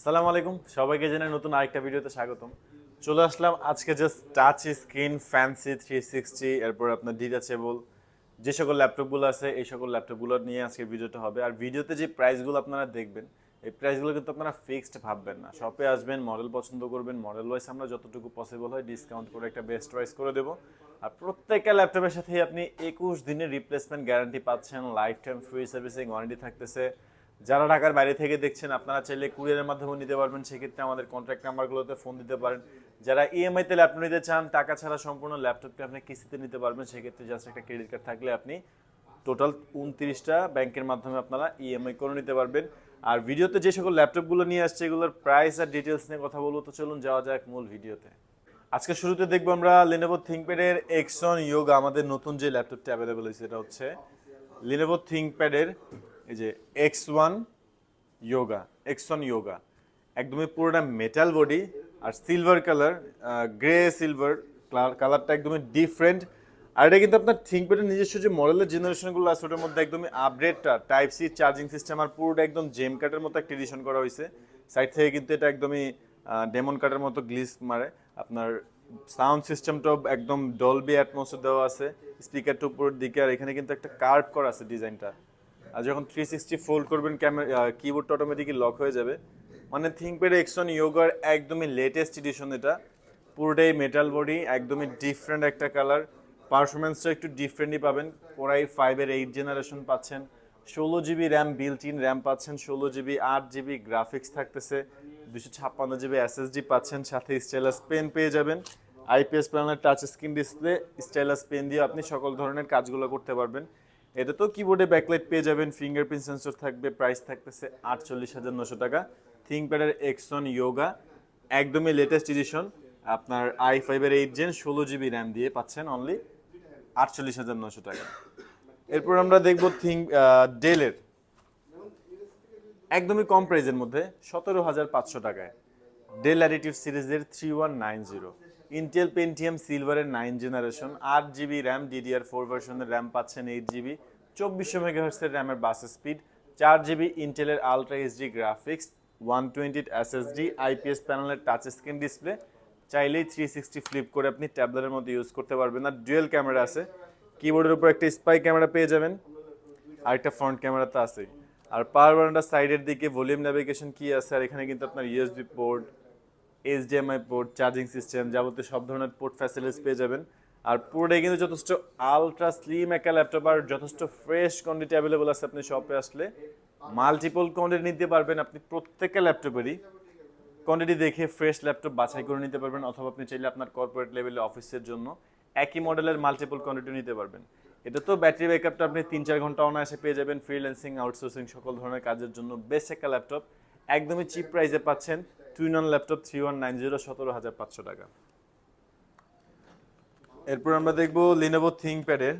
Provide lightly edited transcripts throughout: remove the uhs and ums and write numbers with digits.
আসসালামু আলাইকুম, সবাইকে জানাই নতুন আরেকটা ভিডিওতে স্বাগতম। চলে আসলাম আজকে জাস্ট টাচ স্ক্রিন ফ্যান্সি 360 এরপর আপনার ডিটাচেবল যে সকল ল্যাপটপগুলো আছে এই সকল ল্যাপটপগুলো নিয়ে আজকের ভিডিওটা হবে। আর ভিডিওতে যে প্রাইসগুলো আপনারা দেখবেন এই প্রাইসগুলো কিন্তু আপনারা ফিক্সড ভাববেন না। শপে আসবেন, মডেল পছন্দ করবেন, মডেল ওয়াইজ আমরা যতটুকু পসিবল হয় ডিসকাউন্ট করে একটা বেস্ট প্রাইস করে দেবো। আর প্রত্যেকটা ল্যাপটপের সাথেই আপনি 21 দিনের রিপ্লেসমেন্ট গ্যারান্টি পাচ্ছেন, life time free servicing warranty থাকতেছে। যারা ঢাকার বাইরে থেকে দেখছেন আপনারা চাইলে কুরিয়ারের মাধ্যমে নিতে পারবেন, সেক্ষেত্রে আমাদের কন্ট্যাক্ট নাম্বারগুলোতে ফোন দিতে পারেন। যারা ইএমআইতে ল্যাপটপ নিতে চান, টাকা ছাড়া সম্পূর্ণ ল্যাপটপটি আপনি কিস্তিতে নিতে পারবেন, সেক্ষেত্রে জাস্ট একটা ক্রেডিট কার্ড থাকলে আপনি টোটাল 29টা ব্যাংকের মাধ্যমে আপনারা ইএমআই করে নিতে পারবেন। আর ভিডিওতে যে সকল ল্যাপটপগুলো নিয়ে আসছে এগুলোর প্রাইস আর ডিটেলস নিয়ে কথা বলবো, তো চলুন যাওয়া যাক মূল ভিডিওতে। আজকে শুরুতে দেখবো আমরা Lenovo ThinkPad-এর Xon Yoga, আমাদের নতুন যে ল্যাপটপটি অ্যাভেলেবল হয়েছে এটা হচ্ছে Lenovo ThinkPad-এর এই যে Xon Yoga একদমই পুরোটা মেটাল বডি আর সিলভার কালার, গ্রে সিলভার কালারটা একদমই ডিফারেন্ট। আর এটা কিন্তু আপনার থিঙ্কপ্যাডের নিজস্ব যে মডেলের জেনারেশনগুলো আছে ওটার মধ্যে একদমই আপডেটটা টাইপ সি চার্জিং সিস্টেম আর পুরোটা একদম জেম কাটের মতো একটা এডিশন করা হয়েছে। সাইড থেকে কিন্তু এটা একদমই ডেমন কাটের মতো গ্লিস মারে। আপনার সাউন্ড সিস্টেমটাও একদম ডলবি অ্যাটমসফিয়ার দেওয়া আছে, স্পিকারটা উপরের দিকে, আর এখানে কিন্তু একটা কার্ভ করা আছে ডিজাইনটা। আর যখন 360 ফোল্ড করবেন ক্যামেরা কিবোর্ডটা অটোমেটিকলি লক হয়ে যাবে। মানে থিঙ্কপ্যাড Xon Yoga একদমই লেটেস্ট এডিশন, এটা পুরোটাই মেটাল বডি, একদমই ডিফারেন্ট একটা কালার। পারফরমেন্সটা একটু ডিফারেন্টই পাবেন। কোরাই 5-এর 8 জেনারেশন পাচ্ছেন, 16GB RAM built in RAM পাচ্ছেন, 16GB 8GB গ্রাফিক্স থাকতেছে, 256GB SSD পাচ্ছেন, সাথে স্টাইলাস পেন পেয়ে যাবেন। আইপিএস প্যানেলের touch screen display, stylus pen দিয়ে আপনি সকল ধরনের কাজগুলো করতে পারবেন। এটা তো কিবোর্ডে ব্যাকলাইট পেয়ে যাবেন, ফিঙ্গারপ্রিন্ট সেন্সর থাকবে। প্রাইস থাকতেছে 48,900 টাকা। থিঙ্কপ্যাডের Xon Yoga একদমই লেটেস্ট এডিশন, আপনার i5-এর 8 জেন 16GB র্যাম দিয়ে পাচ্ছেন অনলি 48,900 টাকা। এরপর আমরা দেখব ডেলের একদমই কম প্রাইজের মধ্যে 17,500 টাকায় ডেল ল্যাটিটিউড সিরিজের 3190 ইন্টেল পেন্টিয়াম সিলভারের 9 জেনারেশন, 8GB র্যাম, DDR4 ভার্সনের র্যাম পাচ্ছেন, 8GB 2400 মেগাহার্টজের র্যামের বাস স্পিড, 4GB ইন্টেলের ultra HD graphics, 120 SSD, IPS প্যানেলের টাচ স্ক্রিন ডিসপ্লে, চাইলেই 360 ফ্লিপ করে আপনি ট্যাবলেটের মধ্যে ইউজ করতে পারবেন। আর ডুয়েল ক্যামেরা আছে, কিবোর্ডের উপর একটা স্পাই ক্যামেরা পেয়ে যাবেন, আর একটা ফ্রন্ট ক্যামেরা তো আছে। আর পাওয়ার বাটনটা সাইডের দিকে, ভলিউম ন্যাভিগেশন কি আছে, আর এখানে কিন্তু আপনার USB port, HDMI port, charging system, যাবতীয় সব ধরনের পোর্ট ফ্যাসিলিটিস পেয়ে যাবেন। আর পুরোটাই কিন্তু যথেষ্ট আলট্রা স্লিম একটা ল্যাপটপ, আর যথেষ্ট ফ্রেশ কোয়ান্টিটি অ্যাভেলেবল আছে। আপনি শপে আসলে মাল্টিপল কোয়ান্টিটি নিতে পারবেন, আপনি প্রত্যেকটা ল্যাপটপেরই কোয়ান্টিটি দেখে ফ্রেশ ল্যাপটপ বাছাই করে নিতে পারবেন, অথবা আপনি চাইলে আপনার কর্পোরেট লেভেলে অফিসের জন্য একই মডেলের মাল্টিপল কোয়ান্টিটি নিতে পারবেন। এটা তো ব্যাটারি ব্যাকআপটা আপনি 3-4 ঘন্টা অনায়াসে পেয়ে যাবেন। ফ্রিল্যান্সিং, আউটসোর্সিং সকল ধরনের কাজের জন্য বেস্ট একটা ল্যাপটপ, একদমই চিপ প্রাইসে পাচ্ছেন। টুইন ল্যাপটপ 3190, 17,500 টাকা। এরপর আমরা দেখব Lenovo ThinkPad-এর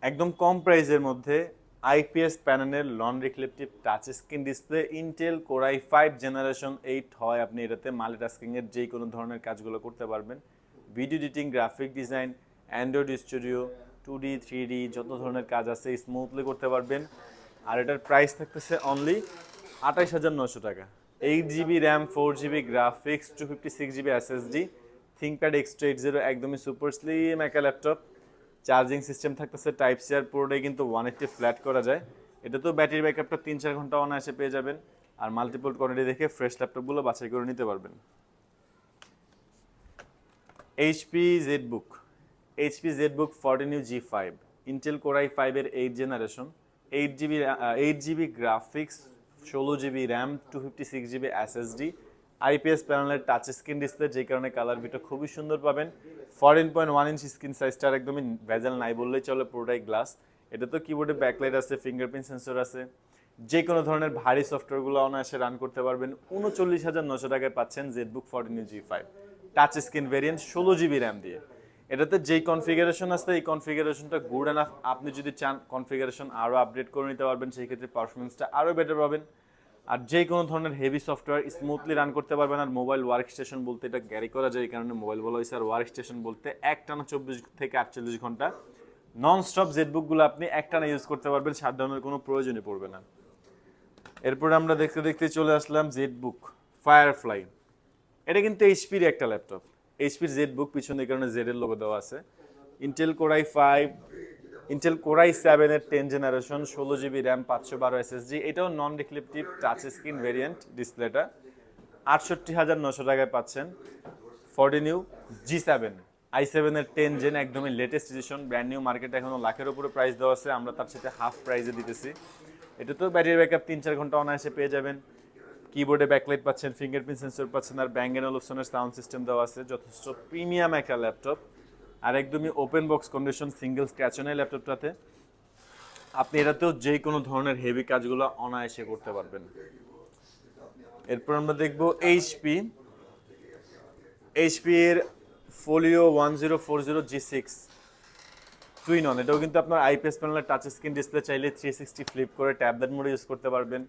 একদম কম প্রাইসের মধ্যে আইপিএস প্যানেলের non reflective touch screen display, Intel core i 5 generation 8 হয়। আপনি এটাতে মাল্টিটাস্কিংয়ের যে কোনো ধরনের কাজগুলো করতে পারবেন, video editing, graphic design, Android studio, 2D 3D যত ধরনের কাজ আছে স্মুথলি করতে পারবেন। আর এটার প্রাইস থাকতেছে অনলি 28,900 টাকা। 8GB RAM, 4GB graphics, 256GB SSD, ThinkPad X280 একদমই সুপার স্লিম একটা ল্যাপটপ। চার্জিং সিস্টেম থাকতেছে টাইপ সি, আর পুরোটাই কিন্তু 180 ফ্ল্যাট করা যায়। এটা তো ব্যাটারি ব্যাকআপটা 3-4 ঘন্টা অনায়াসে পেয়ে যাবেন। আর মাল্টিপল কোয়ান্টিটি দেখে ফ্রেশ ল্যাপটপগুলো বাছাই করে নিতে পারবেন। HP ZBook 14U G5, Intel core i 5-এর 8 generation, 8GB graphics, 16GB RAM, 256GB SSD, IPS প্যানেলের টাচ স্ক্রিন ডিসপ্লে, যে কারণে কালার ভিটা খুবই সুন্দর পাবেন। 14.1 ইঞ্চ স্ক্রিন সাইজটার একদমই ভেজাল নাই বললেই চলে, পুরোটাই গ্লাস। এটা তো কিবোর্ডে ব্যাকলাইট আছে, ফিঙ্গারপ্রিন্ট সেন্সর আছে, যে কোনো ধরনের ভারী সফটওয়্যারগুলো অনায়াসে রান করতে পারবেন। 39,900 টাকায় পাচ্ছেন ZBook 14U G5 touch screen variant, 16GB RAM দিয়ে। এটাতে যেই কনফিগারেশন আছে এই কনফিগারেশনটা গুড এনাফ। আপনি যদি চান কনফিগারেশন আরও আপডেট করে নিতে পারবেন, সেই ক্ষেত্রে পারফরমেন্সটা আরও বেটার পাবেন। আর যে কোনো ধরনের হেভি সফটওয়্যার স্মুথলি রান করতে পারবেন। আর মোবাইল ওয়ার্ক স্টেশন বলতে এটা ক্যারি করা যায়, এই কারণে মোবাইল বলা হয়েছে। আর ওয়ার্ক স্টেশন বলতে একটানা 24 থেকে 48 ঘন্টা নন স্টপ জেটবুকগুলো আপনি একটানা ইউজ করতে পারবেন, শাটডাউনের কোনো প্রয়োজনই পড়বে না। এরপর আমরা দেখতে দেখতে চলে আসলাম জেডবুক ফায়ারফ্লাই। এটা কিন্তু এইচপির একটা ল্যাপটপ। এইচপির জেডবুক, পিছনে এই কারণে জেড এর লোগো দেওয়া আছে। ইন্টেল কোরাই 5, ইন্টেল কোরাই 7 এর 10 জেনারেশন, 16 জিবি র্যাম, 512 এসএসডি। এটাও নন রিফ্লেকটিভ টাচ স্ক্রিন ভেরিয়েন্ট ডিসপ্লেটা। 68,900 টাকায় পাচ্ছেন। 14 ইউ G7 i7 এর 10 জেন, একদমই লেটেস্ট এডিশন, ব্র্যান্ড নিউ, মার্কেটে এখনো লাখের উপরে প্রাইস দেওয়া আছে, আমরা তার সাথে হাফ প্রাইসে দিতেছি। এটা তো ব্যাটারি ব্যাকআপ 3-4 ঘন্টা অনায়াসে পেয়ে যাবেন। কিবোর্ডে ব্যাকলাইট পাচ্ছেন, ফিঙ্গারপ্রিন্ট সেন্সর পাচ্ছেন, আর ব্যাং এন্ড ওলুফসনের সাউন্ড সিস্টেম দেওয়া আছে। যথেষ্ট প্রিমিয়াম একটা ল্যাপটপ, আর একদমই open box condition, single scratch নেই ল্যাপটপটাতে। আপনি এটাতেও যে কোনো ধরনের হেভি কাজগুলো অনায়াসে করতে পারবেন। এরপর আমরা দেখব এইচপি এর ফোলিও 1040 G6 টুইন অন। এটাও কিন্তু আপনার আইপিএস প্যানেলের টাচ স্ক্রিন ডিসপ্লে, চাইলে 360 ফ্লিপ করে ট্যাবলেট মোডে ইউজ করতে পারবেন,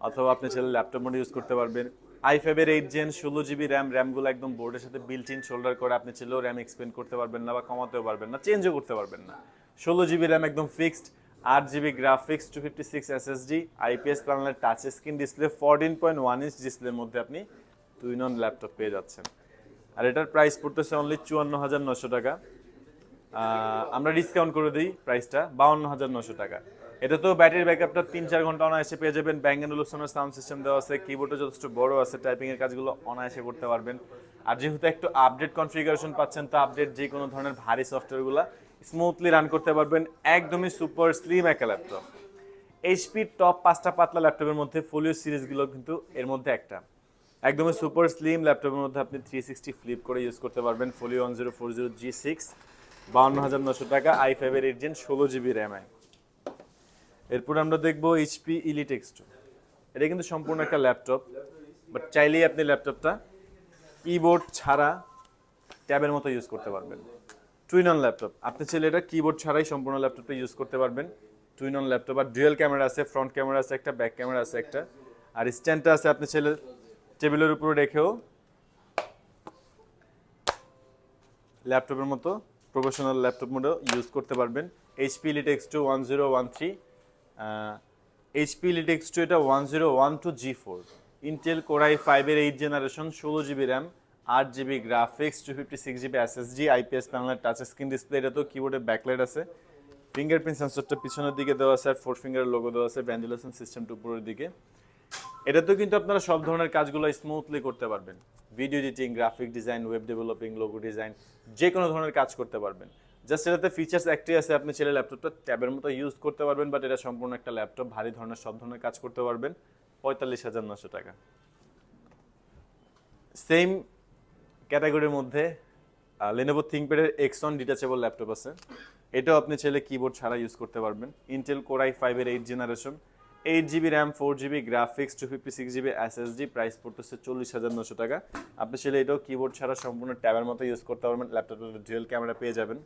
অথবা আপনি চাইলে ল্যাপটপ মোডে ইউজ করতে পারবেন। i5 এর 8 জেন, 16 জিবি র্যাম, র্যামগুলো একদম বোর্ডের সাথে বিল্ট ইন শোল্ডার করে, আপনি চাইলেও র্যাম এক্সপেন্ড করতে পারবেন না বা কমাতেও পারবেন না, চেঞ্জও করতে পারবেন না। 16 জিবি র্যাম একদম fixed, 8 GB graphics, 256 SSD, IPS প্যানেলের টাচ স্ক্রিন ডিসপ্লে, 14.1 ইঞ্চ ডিসপ্লের মধ্যে আপনি টুইন অন ল্যাপটপ পেয়ে যাচ্ছেন। আর এটার প্রাইস পড়তেছে অনলি 54,900 টাকা। আমরা ডিসকাউন্ট করে দিই প্রাইসটা 52,900 টাকা। এটা তো ব্যাটারি ব্যাকআপটা 3-4 ঘন্টা অনায়াসে পেয়ে যাবেন। ব্যাং এন্ড ওলুফসনের সাউন্ড সিস্টেম দেওয়া আছে, কিবোর্ডটা যথেষ্ট বড় আছে, টাইপিং এর কাজগুলো অনায়াসে করতে পারবেন। আর যেহেতু একটু আপডেট কনফিগারেশন পাচ্ছেন, তো আপডেট যে কোনো ধরনের ভারী সফটওয়্যারগুলো স্মুথলি রান করতে পারবেন। একদমই সুপার স্লিম একটা ল্যাপটপ। এইচপির টপ 5টা পাতলা ল্যাপটপের মধ্যে ফোলিও সিরিজগুলো কিন্তু এর মধ্যে একটা। একদমই সুপার স্লিম ল্যাপটপের মধ্যে আপনি 360 ফ্লিপ করে ইউজ করতে পারবেন। ফোলিও 1040 G6, 52,900 টাকা, i5 এর 8 জেন, 16 জিবি র্যাম। এরপর আমরা দেখবো এইচপি ইলিট X2। এটা কিন্তু সম্পূর্ণ একটা ল্যাপটপ, বাট চাইলেই আপনি ল্যাপটপটা কিবোর্ড ছাড়া ট্যাবের মতো ইউজ করতে পারবেন। টুইন অন ল্যাপটপ, আপনি চাইলে এটা কিবোর্ড ছাড়াই সম্পূর্ণ ল্যাপটপটা ইউজ করতে পারবেন। টুইন অন ল্যাপটপ, আর ডুয়াল ক্যামেরা আছে, ফ্রন্ট ক্যামেরা আছে একটা, ব্যাক ক্যামেরা আছে একটা, আর স্ট্যান্ডটা আছে, আপনি চাইলে টেবিলের উপরে রেখেও ল্যাপটপের মতো প্রফেশনাল ল্যাপটপ মোডেও ইউজ করতে পারবেন। HP elite X2 1013, HP elite X2 এটা 1012 G4, ইন্টেল কোরাই 5 এর 8 generation, 16 GB RAM, 8 GB graphics, 256 GB SSD, IPS প্যানেলের টাচ স্ক্রিন ডিসপ্লে। এটা তো কিবোর্ডে ব্যাকলাইট আছে, ফিঙ্গারপ্রিন্ট সেন্সরটা পিছনের দিকে দেওয়া আছে, আর 4 ফিঙ্গারের লোগো দেওয়া আছে, ভেন্টিলেশন সিস্টেমটা উপরের দিকে। এটাতেও কিন্তু আপনারা সব ধরনের কাজগুলো স্মুথলি করতে পারবেন। Video editing, graphic design, web developing, logo design, যে কোনো ধরনের কাজ করতে পারবেন। জাস্ট এটাতে ফিচার্স একটাই আছে, আপনি ছেলে ল্যাপটপটা ট্যাবের মতো ইউজ করতে পারবেন, বাট এটা সম্পূর্ণ একটা ল্যাপটপ, ভারী ধরনের সব ধরনের কাজ করতে পারবেন। 45,900 টাকা। সেম ক্যাটাগরির মধ্যে লেনোভো থিংকপ্যাডের এক্সন ডিটাচেবল ল্যাপটপ আছে। এটাও আপনি চাইলে কিবোর্ড ছাড়া ইউজ করতে পারবেন। ইন্টেল কোরাই 5 এর 8 generation, 8 GB RAM, 4 GB graphics, 256 GB SSD, price পড়তেছে 40,900 টাকা। আপনি চাইলে এটাও কিবোর্ড ছাড়া সম্পূর্ণ ট্যাবের মতো ইউজ করতে পারবেন। ল্যাপটপের ডুয়াল ক্যামেরা পেয়ে যাবেন।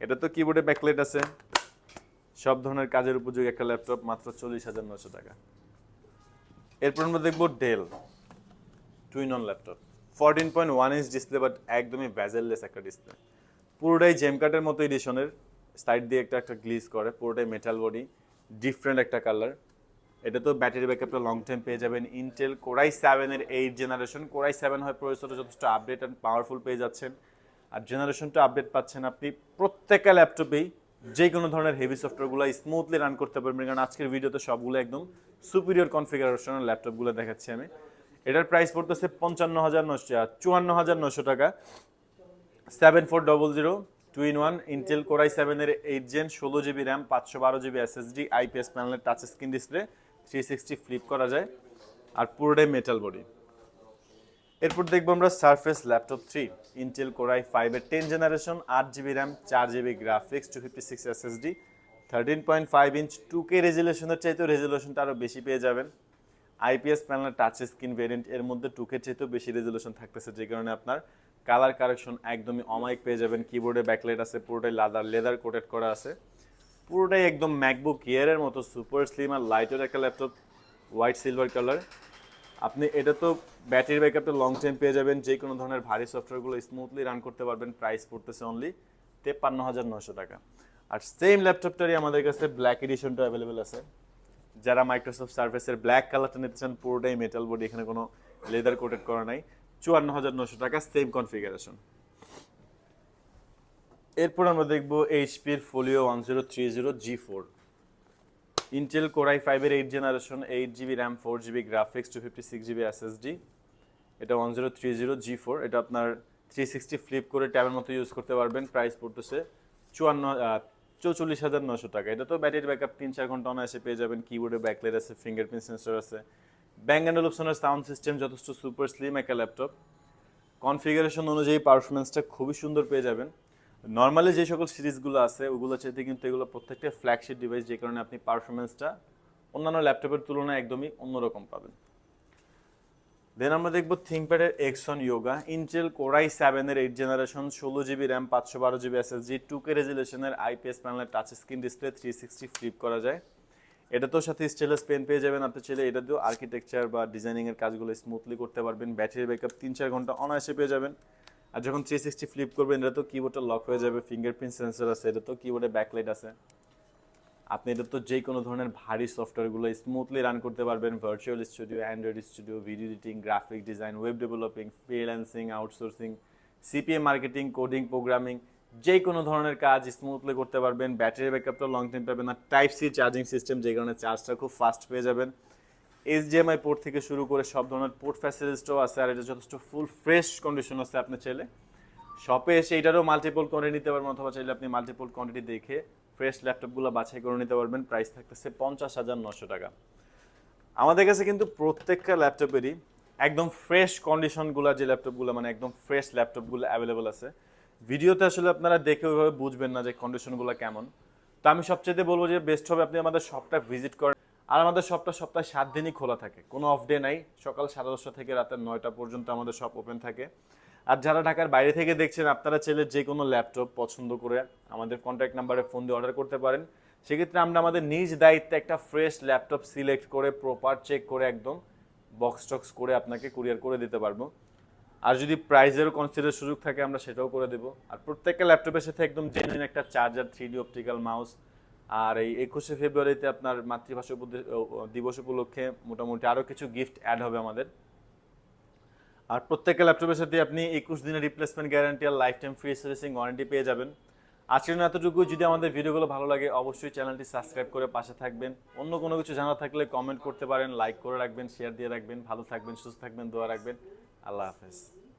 এটা তো কিবোর্ডে ব্যাকলাইট আছে, সব ধরনের কাজের উপযোগী একটা ল্যাপটপ, মাত্র 40,900 টাকা। এরপর আমরা দেখবো Dell two in one laptop, 14.1 inch display, but একদমই ভেজেললেস একটা ডিসপ্লে। পুরোটাই জেম কাটের মতো এডিশনের, সাইড দিয়ে একটা একটা গ্লিজ করে, পুরোটাই মেটাল বডি, ডিফারেন্ট একটা কালার। এটা তো ব্যাটারি ব্যাকআপটা লং টাইম পেয়ে যাবেন। ইন্টেল কোরাই 7 এর 8 জেনারেশন, কোরাই 7 হয় প্রসেসরটা যথেষ্ট আপডেট অ্যান্ড পাওয়ারফুল পেয়ে যাচ্ছেন, আর জেনারেশনটা আপডেট পাচ্ছেন আপনি। প্রত্যেকটা ল্যাপটপেই যে কোনো ধরনের হেভি সফটওয়্যারগুলো স্মুথলি রান করতে পারবেন, কারণ আজকের ভিডিওতে সবগুলো একদম সুপিরিয়র কনফিগারেশনের ল্যাপটপগুলো দেখাচ্ছি আমি। এটার প্রাইস পড়তেছে 54,900 টাকা। 7400 2-in-1 ইন্টেল কোরাই 7 এর 8 gen, 16 GB RAM, 512 GB SSD, IPS প্যানেলের টাচ স্ক্রিন ডিসপ্লে, 360 ফ্লিপ করা যায়, আর পুরোটাই মেটাল বডি। এরপর দেখবো আমরা সারফেস ল্যাপটপ 3, ইন্টেল কোরাই 5 এর 10 generation, 8 GB RAM, 4 GB graphics, 256 SSD, 13.5 inch, 2K রেজুলেশনের চাইতেও রেজুলেশনটা আরও বেশি পেয়ে যাবেন। আইপিএস প্যানেলের টাচ স্ক্রিন ভেরিয়েন্ট, এর মধ্যে 2K চাইতেও বেশি রেজুলেশন থাকতেছে, যে কারণে আপনার কালার কারেকশন একদমই অমাইক পেয়ে যাবেন। কিবোর্ডে ব্যাকলাইট আছে, পুরোটাই লেদার কোটেড করা আছে, পুরোটাই একদম ম্যাকবুক এয়ারের মতো সুপার স্লিম আর লাইটের একটা ল্যাপটপ, হোয়াইট সিলভার কালার। আপনি এটা তো ব্যাটারি ব্যাকআপটা লং টাইম পেয়ে যাবেন, যে কোনো ধরনের ভারী সফটওয়্যারগুলো স্মুথলি রান করতে পারবেন। প্রাইস পড়তেছে অনলি 53,900 টাকা। আর সেম ল্যাপটপটারই আমাদের কাছে ব্ল্যাক এডিশনটা অ্যাভেলেবেল আছে, যারা মাইক্রোসফট সার্ফেসের ব্ল্যাক কালারটা নিতে চান, পুরোটাই মেটাল বডি, এখানে কোনো লেদার কোটেড করা নাই, 54,900 টাকা, সেম কনফিগারেশন। এরপর আমরা দেখবো এইচপির ফোলিও 1030G4, ইন্টেল কোরাই 5-এর 8 generation, 8GB RAM, 4GB graphics, 256GB SSD. এটা 1030G4, এটা আপনার 360 ফ্লিপ করে ট্যাবের মতো ইউজ করতে পারবেন। প্রাইস পড়তেছে 44,900 টাকা। এটা তো ব্যাটারি ব্যাকআপ 3-4 ঘন্টা অনায়াসে পেয়ে যাবেন। কিবোর্ডে ব্যাকলাইট আছে, ফিঙ্গারপ্রিন্ট সেন্সর আছে, ব্যাং অ্যান্ড অলিপসনের সাউন্ড সিস্টেম যথেষ্ট সুপার স্লিম একটা ল্যাপটপ। কনফিগারেশন অনুযায়ী পারফরমেন্সটা খুবই সুন্দর পেয়ে যাবেন। নর্মালি যে সকল সিরিজগুলো আছে ওগুলো চাইতে কিন্তু এগুলো প্রত্যেকটা ফ্ল্যাগশিপ ডিভাইস, যে কারণে আপনি পারফরমেন্সটা অন্যান্য ল্যাপটপের তুলনায় একদমই অন্যরকম পাবেন। দেন আমরা দেখবো থিংকপ্যাডের এক্সন ইয়োগা, ইন্টেল কোরাই 7-এর 8 generation, 16GB RAM, 512GB SSD, 2K রেজুলেশনের আইপিএস প্যানেলের টাচ স্ক্রিন ডিসপ্লে, 360 ফ্লিপ করা যায়। এটা তো সাথে স্টেনলেস পেন পেয়ে যাবেন। আপনি চাইলে এটা দিয়েও আর্কিটেকচার বা ডিজাইনিংয়ের কাজগুলো স্মুথলি করতে পারবেন। ব্যাটারি ব্যাকআপ 3-4 ঘন্টা অনায়াসে পেয়ে যাবেন। আর যখন 360 ফ্লিপ করবেন, এটা তো কিবোর্ডটা লক হয়ে যাবে, ফিঙ্গারপ্রিন্ট সেন্সর আছে, এটা তো কিবোর্ডে ব্যাকলাইট আছে। আপনি এটা তো যে কোনো ধরনের ভারী সফটওয়্যারগুলো স্মুথলি রান করতে পারবেন। Virtual studio, Android studio, video editing, graphic design, web developing, freelancing, outsourcing, CPA marketing, coding, programming, যে কোনো ধরনের কাজ স্মুথলি করতে পারবেন। ব্যাটারি ব্যাকআপটা লং টাইম পাবেন। আর টাইপ সি চার্জিং সিস্টেম, যে কারণে চার্জটা খুব ফাস্ট পেয়ে যাবেন। এইচডিএমআই পোর্ট থেকে শুরু করে সব ধরনের পোর্ট ফ্যাসিলিটিসও আছে। আর এটা যথেষ্ট ফুল ফ্রেশ কন্ডিশন আছে। আপনি চাইলে শপে এসে এটারও মাল্টিপল কোয়ান্টিটি নিতে পারবেন, অথবা চাইলে আপনি মাল্টিপল কোয়ান্টিটি দেখে ফ্রেশ ল্যাপটপগুলো বাছাই করে নিতে পারবেন। প্রাইস থাকতেছে 50,900 টাকা। আমাদের কাছে কিন্তু প্রত্যেকটা ল্যাপটপেরই একদম ফ্রেশ কন্ডিশনগুলো, যে ল্যাপটপগুলো মানে একদম ফ্রেশ ল্যাপটপগুলো অ্যাভেলেবল আছে। ভিডিওতে আসলে আপনারা দেখে ওইভাবে বুঝবেন না যে কন্ডিশনগুলো কেমন। তো আমি সবচেয়ে বলবো যে বেস্ট হবে আপনি আমাদের শপটা ভিজিট করেন। আর আমাদের শপটা সপ্তাহে 7 দিনই খোলা থাকে, কোনো অফ ডে নাই। সকাল 10:30 থেকে রাত 9টা পর্যন্ত আমাদের শপ ওপেন থাকে। আর যারা ঢাকার বাইরে থেকে দেখছেন, আপনারা চাইলে যে কোনো ল্যাপটপ পছন্দ করে আমাদের কন্ট্যাক্ট নাম্বারে ফোন দিয়ে অর্ডার করতে পারেন। সেক্ষেত্রে আমরা আমাদের নিজ দায়িত্বে একটা ফ্রেশ ল্যাপটপ সিলেক্ট করে প্রপার চেক করে একদম বক্স টক্স করে আপনাকে কুরিয়ার করে দিতে পারবো। আর যদি প্রাইজেরও কনসিডার সুযোগ থাকে আমরা সেটাও করে দেবো। আর প্রত্যেকটা ল্যাপটপের সাথে একদম জেনুইন একটা চার্জার, 3D অপটিক্যাল মাউস। আর এই 21শে ফেব্রুয়ারিতে আপনার মাতৃভাষা দিবস উপলক্ষে মোটামুটি আরও কিছু গিফট অ্যাড হবে আমাদের। আর প্রত্যেকটা ল্যাপটপের সাথে আপনি 21 দিনের রিপ্লেসমেন্ট গ্যারান্টি আর life time free servicing warranty পেয়ে যাবেন। আজকের জন্য এতটুকু। যদি আমাদের ভিডিওগুলো ভালো লাগে অবশ্যই চ্যানেলটি সাবস্ক্রাইব করে পাশে থাকবেন। অন্য কোনো কিছু জানা থাকলে কমেন্ট করতে পারেন, লাইক করে রাখবেন, শেয়ার দিয়ে রাখবেন। ভালো থাকবেন, সুস্থ থাকবেন, দোয়া রাখবেন। আল্লাহ হাফেজ।